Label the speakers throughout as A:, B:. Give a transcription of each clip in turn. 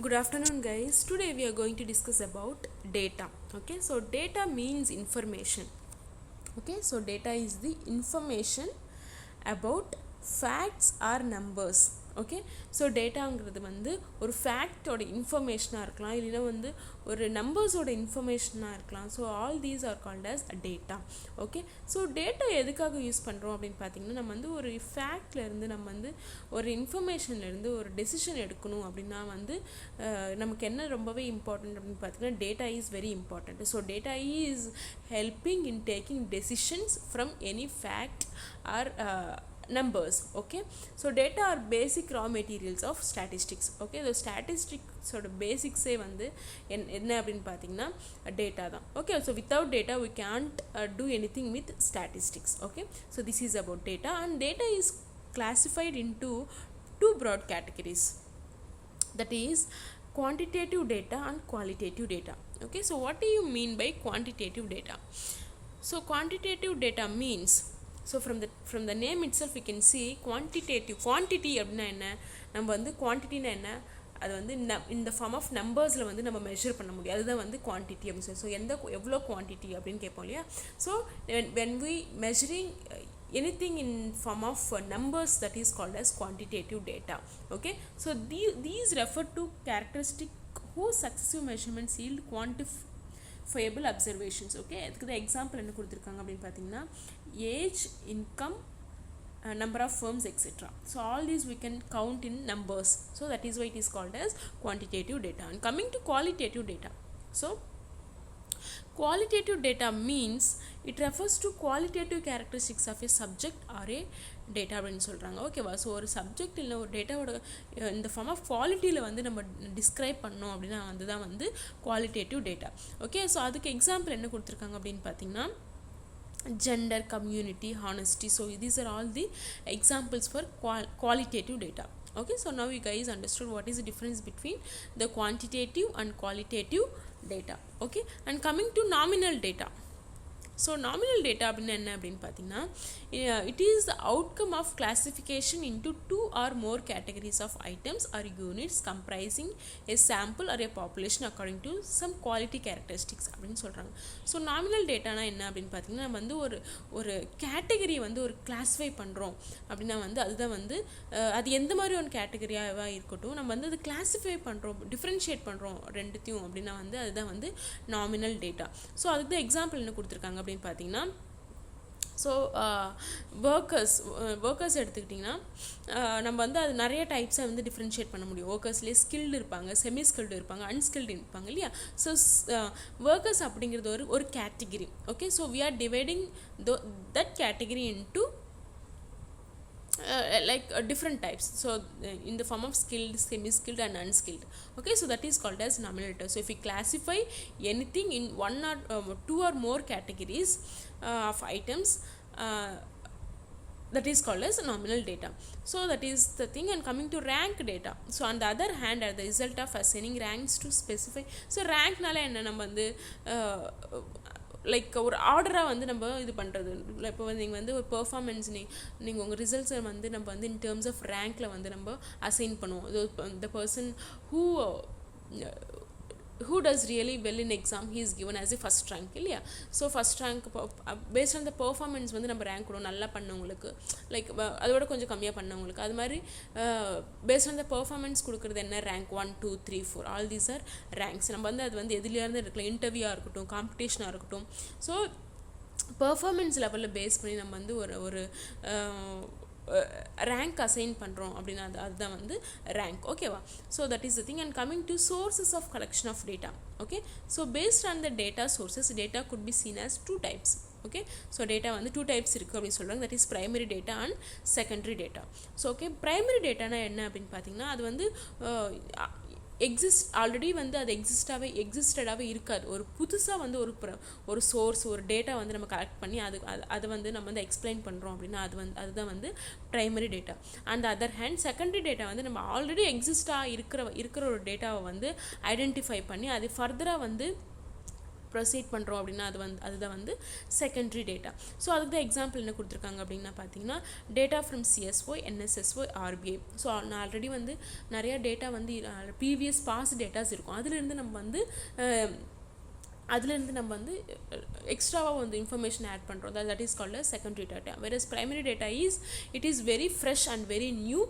A: Good afternoon, guys. Today we are going to discuss about data. Okay, so data means information. Okay, so data is the information about facts or numbers. Okay so டேட்டாங்கிறது வந்து ஒரு ஃபேக்டோட இன்ஃபர்மேஷனாக இருக்கலாம், இல்லைன்னா வந்து ஒரு நம்பர்ஸோட இன்ஃபர்மேஷனாக இருக்கலாம். So all these are called as data. Okay, so data எதுக்காக யூஸ் பண்ணுறோம் அப்படின்னு பார்த்தீங்கன்னா, நம்ம வந்து ஒரு ஃபேக்ட்லேருந்து நம்ம வந்து ஒரு இன்ஃபர்மேஷன்லேருந்து ஒரு டெசிஷன் எடுக்கணும் அப்படின்னா வந்து நமக்கு என்ன ரொம்பவே இம்பார்ட்டண்ட் அப்படின்னு பார்த்தீங்கன்னா, data is very important. So data is helping in taking decisions from any fact R numbers. Okay, so data are basic raw materials of statistics. Okay, the statistics oda basics வந்து என்ன அப்படினு பாத்தீங்கன்னா data தான். Okay, so without data we can't do anything with statistics. Okay, so this is about data, and data is classified into two broad categories, that is quantitative data and qualitative data. Okay, so what do you mean by quantitative data? So quantitative data means, so from the name itself we can see quantity அப்படின்னா என்ன, நம்ம வந்து குவான்டிட்டினா என்ன, அது வந்து இந்த form of நம்பர்ஸில் வந்து நம்ம மெஷர் பண்ண முடியும், அதுதான் வந்து குவான்டிட்டி அப்படின்னு சொல்லி. ஸோ எவ்வளோ குவான்டிட்டி அப்படின்னு கேட்போம் இல்லையா. So when we measuring anything in form of numbers, that is called as quantitative data. Okay, so these refer to characteristic whose successive measurements yield quantifiable observations. Okay, அதுக்கு தான் example என்ன கொடுத்துருக்காங்க அப்படின்னு பார்த்தீங்கன்னா, age, income, number of firms, etc. So all these we can count in numbers. So that is why it is called as quantitative data. And coming to qualitative data, so qualitative data means it refers to qualitative characteristics of a subject or a data அப்படின்னு சொல்கிறாங்க. ஓகேவா, so ஒரு subject இல்லை ஒரு டேட்டாவோட இந்த form of குவாலிட்டியில் வந்து நம்ம டிஸ்கிரைப் பண்ணோம் அப்படின்னா அதுதான் வந்து குவாலிட்டேட்டிவ் டேட்டா. ஓகே, ஸோ அதுக்கு எக்ஸாம்பிள் என்ன கொடுத்துருக்காங்க அப்படின்னு பார்த்தீங்கன்னா, gender, community, honesty. So these are all the examples for qualitative data. Okay, so now you guys understood what is the difference between the quantitative and qualitative data. Okay, and coming to nominal data. So nominal data அப்படின்னா என்ன அப்படின்னு பார்த்தீங்கன்னா, it is the outcome of classification into two or more categories of items or units comprising a sample or a population according to some quality characteristics அப்படின்னு சொல்கிறாங்க. So nominal டேட்டானா என்ன அப்படின்னு பார்த்தீங்கன்னா, நம்ம வந்து ஒரு கேட்டகரி வந்து ஒரு கிளாஸிஃபை பண்ணுறோம் அப்படின்னா வந்து அதுதான் வந்து அது எந்த மாதிரி ஒரு கேட்டகரியாக இருக்கட்டும், நம்ம வந்து அது கிளாஸிஃபை பண்ணுறோம், டிஃப்ரென்ஷியேட் பண்ணுறோம் ரெண்டுத்தையும் அப்படின்னா வந்து அதுதான் வந்து நாமினல் டேட்டா. ஸோ அதுக்கு தான் எக்ஸாம்பிள் என்ன கொடுத்துருக்காங்க அப்படின்னு பார்த்தீங்கன்னா, ஸோ ஒர்க்கர்ஸ் எடுத்துக்கிட்டிங்கன்னா நம்ம வந்து அது நிறைய டைப்ஸை வந்து டிஃப்ரென்ஷியேட் பண்ண முடியும். ஒர்க்கர்ஸ்லேயே ஸ்கில்டு இருப்பாங்க, செமி ஸ்கில்டு இருப்பாங்க, அன்ஸ்கில்டு இருப்பாங்க இல்லையா. ஸோ ஒர்க்கர்ஸ் அப்படிங்கிறது ஒரு category. Okay, so we are dividing that category into different types. So in the form of skilled, semi-skilled and unskilled. Okay, so that is called as nominal data. So if we classify anything in one or two or more categories of items, that is called as nominal data. So that is the thing. And coming to rank data, so on the other hand are the result of assigning ranks to specify. So rank nala enna நம்ம வந்து like ஒரு ஆர்டராக வந்து நம்ம இது பண்ணுறது. இப்போ வந்து நீங்கள் வந்து ஒரு பெர்ஃபார்மன்ஸ் நீங்கள் உங்கள் ரிசல்ட்ஸை வந்து நம்ம வந்து இன் டேர்ம்ஸ் ஆஃப் ரேங்க்கில் வந்து நம்ம அசைன் பண்ணுவோம். The person who does really well in exam, he is given as a first rank இல்லையா. So first rank paste on the performance வந்து நம்ம ரேங்க் கொடுவோம். நல்லா பண்ணவங்களுக்கு, லைக் அதோட கொஞ்சம் கம்மியாக பண்ணவங்களுக்கு, அது மாதிரி பேஸ்ட் ஆன் த பெர்ஃபார்மன்ஸ் கொடுக்குறது என்ன, rank 1 2 3 4 all these R ranks. நம்ம வந்து அது வந்து எதுலேருந்து இருக்கலாம், இன்டர்வியூவாக இருக்கட்டும், காம்படிஷனாக இருக்கட்டும். ஸோ பெர்ஃபார்மன்ஸ் லெவலில் பேஸ் பண்ணி நம்ம வந்து ஒரு ரேங்க் அசைன் பண்ணுறோம் அப்படின்னா அதுதான் வந்து ரேங்க். ஓகேவா, so that is the thing. And coming to sources of collection of data. Okay, so based on the data sources, data could be seen as two types. Okay, so data வந்து two types இருக்குது அப்படின்னு சொல்கிறாங்க. That is primary data and secondary data. So okay, primary டேட்டானா என்ன அப்படின்னு பார்த்தீங்கன்னா, அது வந்து ஆல்ரெடி வந்து அது எக்ஸிஸ்டடாகவே இருக்காது. ஒரு புதுசாக வந்து ஒரு சோர்ஸ், ஒரு டேட்டா வந்து நம்ம கலெக்ட் பண்ணி அதை வந்து நம்ம வந்து எக்ஸ்பிளைன் பண்ணுறோம் அப்படின்னா அதுதான் வந்து primary data. And other hand secondary data வந்து நம்ம ஆல்ரெடி எக்ஸிஸ்டாக இருக்கிற ஒரு டேட்டாவை வந்து ஐடென்டிஃபை பண்ணி அது ஃபர்தராக வந்து ப்ரொசீட் பண்ணுறோம் அப்படின்னா அதுதான் வந்து செகண்டரி டேட்டா. ஸோ அதுக்கு தான் எக்ஸாம்பிள் என்ன கொடுத்துருக்காங்க அப்படின்னா பார்த்தீங்கன்னா data from CSO, NSSO, RBI. So நான் ஆல்ரெடி வந்து நிறையா டேட்டா வந்து ப்ரீவியஸ் பாஸ் டேட்டாஸ் இருக்கும், அதுலேருந்து நம்ம வந்து எக்ஸ்ட்ராவாக வந்து இன்ஃபர்மேஷன் ஆட் பண்ணுறோம். That is called as secondary data. whereas primary data is very fresh and very new.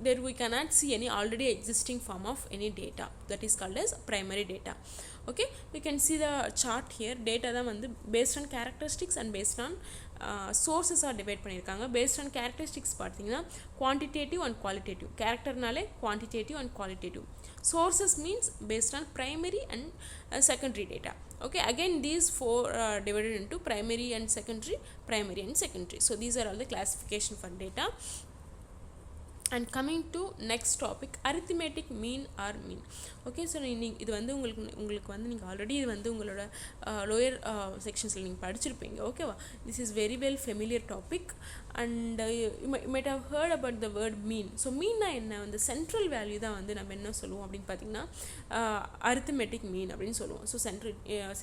A: There we cannot see any already existing form of any data. That is called as primary data. Okay, we can see the chart here. Data தான் வந்து based on characteristics and based on sources are divide பண்ணியிருக்காங்க. based on characteristics பார்த்தீங்கன்னா quantitative and qualitative. characterனாலே quantitative and qualitative. sources means based on primary and secondary data. Okay, again these four are divided into primary and secondary, primary and secondary. So these are all the classification for data. And coming to next topic, arithmetic mean or mean. Okay, so இது வந்து உங்களுக்கு வந்து நீங்கள் already இது வந்து உங்களோட lower செக்ஷன்ஸில் நீங்கள் படிச்சிருப்பீங்க. ஓகேவா, this is very well familiar topic and you might have heard about the word mean. So மீன்னா என்ன, வந்து சென்ட்ரல் வேல்யூ தான் வந்து நம்ம என்ன சொல்லுவோம் அப்படின்னு பார்த்தீங்கன்னா arithmetic mean அப்படின்னு சொல்லுவோம். So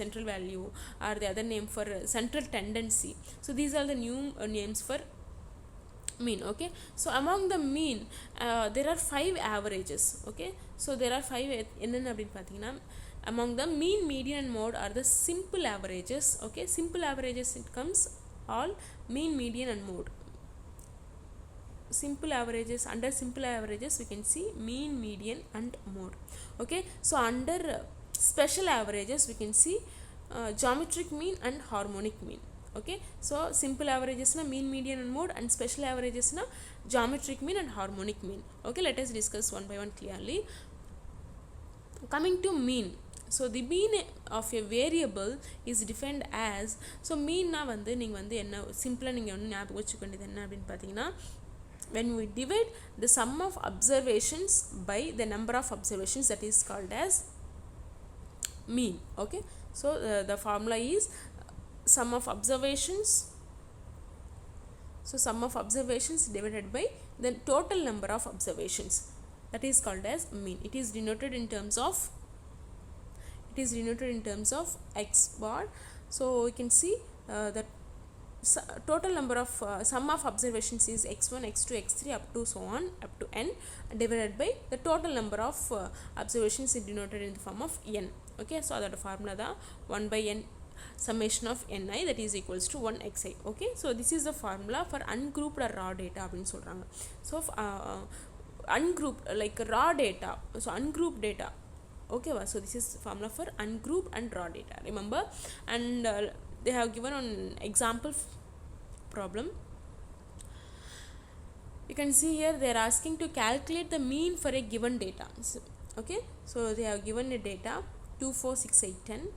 A: central value or the other name for central tendency. So these are the new names for mean. Okay, so among the mean there are 5 averages. Okay, so there are 5 என்னென்ன அப்படின்னு பார்த்தீங்கன்னா among the mean, median and mode are the simple averages. Okay, simple averages, it comes all mean, median and mode. Simple averages, under simple averages we can see mean, median and mode. Okay, so under special averages we can see geometric mean and harmonic mean. Okay, so simple averages na mean, median and mode, and special averages na geometric mean and harmonic mean. Okay, let us discuss one by one clearly. Coming to mean, so the mean of a variable is defined as, so mean na வந்து நீங்க வந்து என்ன சிம்பிளா நீங்க வந்து ஞாபகம் வச்சுக்க வேண்டியது என்ன அப்படின்னு பார்த்தீங்கன்னா when we divide the sum of observations by the number of observations, that is called as mean. Okay, so the formula is sum of observations, so sum of observations divided by the total number of observations, that is called as mean. It is denoted in terms of x bar. So we can see that total number of sum of observations is x1, x2, x3 up to so on up to n, divided by the total number of observations is denoted in the form of n. Okay, so that formula da 1 by n summation of ni, that is equals to 1 xi. Okay, so this is the formula for ungrouped or raw data அப்படினு சொல்றாங்க. So ungrouped like raw data, so ungrouped data. Okay, so this is formula for ungrouped and raw data, remember. And they have given an example problem. You can see here they are asking to calculate the mean for a given data. So, okay, so they have given a data 2, 4, 6, 8, 10.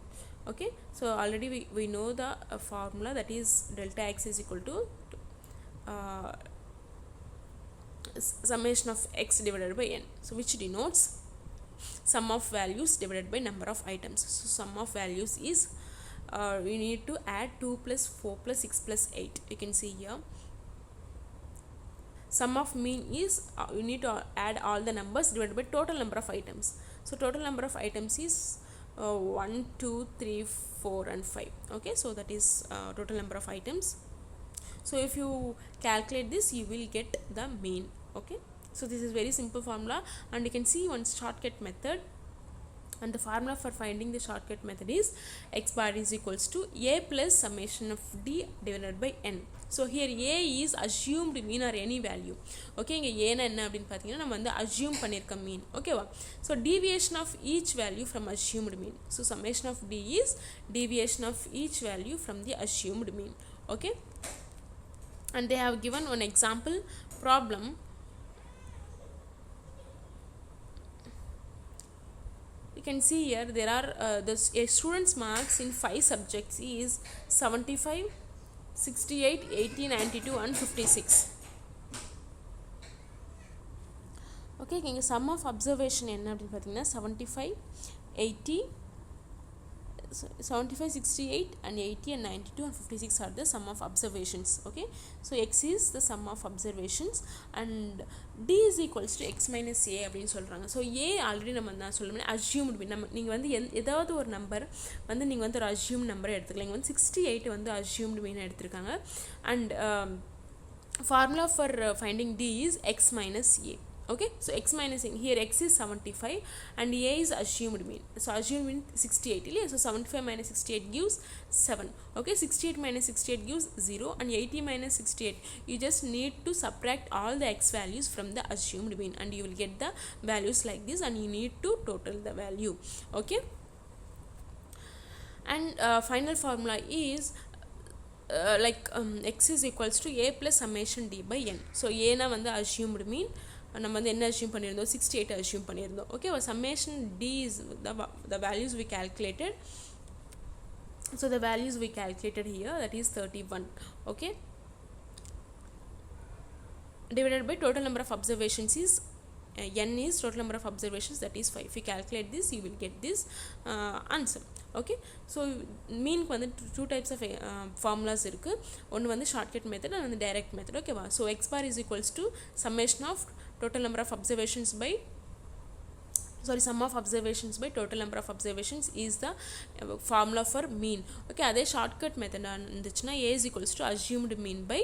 A: Okay, so already we know the formula, that is delta x is equal to summation of x divided by n, so which denotes sum of values divided by number of items. So sum of values is we need to add 2 plus 4 plus 6 plus 8. You can see here sum of mean is you need to add all the numbers divided by total number of items. So total number of items is 1, 2, 3, 4 and 5. Okay, so that is total number of items. So if you calculate this, you will get the mean. Okay, so this is very simple formula, and you can see one shortcut method, and the formula for finding the shortcut method is x bar is equals to a plus summation of d divided by n. So here a is assumed mean or any value. Okay, இங்க a னா என்ன அப்படினு பாத்தீங்கன்னா நம்ம வந்து assume பண்ணிருக்க mean. ஓகேவா, so deviation of each value from assumed mean. So summation of d is deviation of each value from the assumed mean. Okay, and they have given one example problem. You can see here there are a student's marks in 5 subjects is 75, 68, 80, 92 and 56. Okay, இங்க sum of observation என்ன அப்படி பார்த்தீங்கன்னா 75, 80, 75, 68 and 80 and 92 and 56 are the sum of observations. Okay, so x is the sum of observations and d is equals to x minus a அப்படின்னு சொல்கிறாங்க. So a already நம்ம நான் சொல்லுவேன் அஸ்யூம்டு மீன். நம்ம நீங்கள் வந்து ஏதாவது ஒரு நம்பர் வந்து நீங்கள் வந்து ஒரு அஸ்யூம் நம்பரை எடுத்துக்கலாம். இங்கே வந்து 68 வந்து அஸ்யூம்டு மீன் எடுத்திருக்காங்க. And formula for finding d is x minus a. Okay, so x minus a, here x is 75 and a is assumed mean. So assumed mean 68 இல்லையா? So 75 minus 68 gives 7. Okay, 68 minus 68 gives 0 and 80 minus 68 you just need to subtract all the x values from the assumed mean and you will get the values like this and you need to total the value. Okay, and final formula is x is equals to a plus summation d by n. So a na வந்து assumed mean, நம்ம வந்து என்ன assume பண்ணியிருந்தோம் 68 assume பண்ணியிருந்தோம். Okay, summation d is the values we calculated. So the values we calculated here, that is 31. Okay, divided by total number of observations is n is total number of observations, that is 5. If you calculate this you will get this answer. Okay, so mean க்கு வந்து two types of formulas இருக்கு. ஒன்று வந்து shortcut method and வந்து direct method. Okay வா? So x bar is equals to summation of total number of observations by sum of observations by total number of observations is the formula for mean. Okay, அதே shortcut method இருந்துச்சுன்னா a is equals to assumed mean by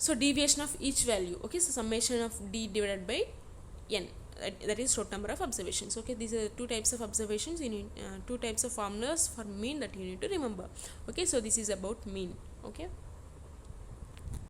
A: so deviation of each value. Okay, so summation of d divided by n, that is total number of observations. Okay, these are two types of observations. You need two types of formulas for mean that you need to remember. Okay, so this is about mean. Okay.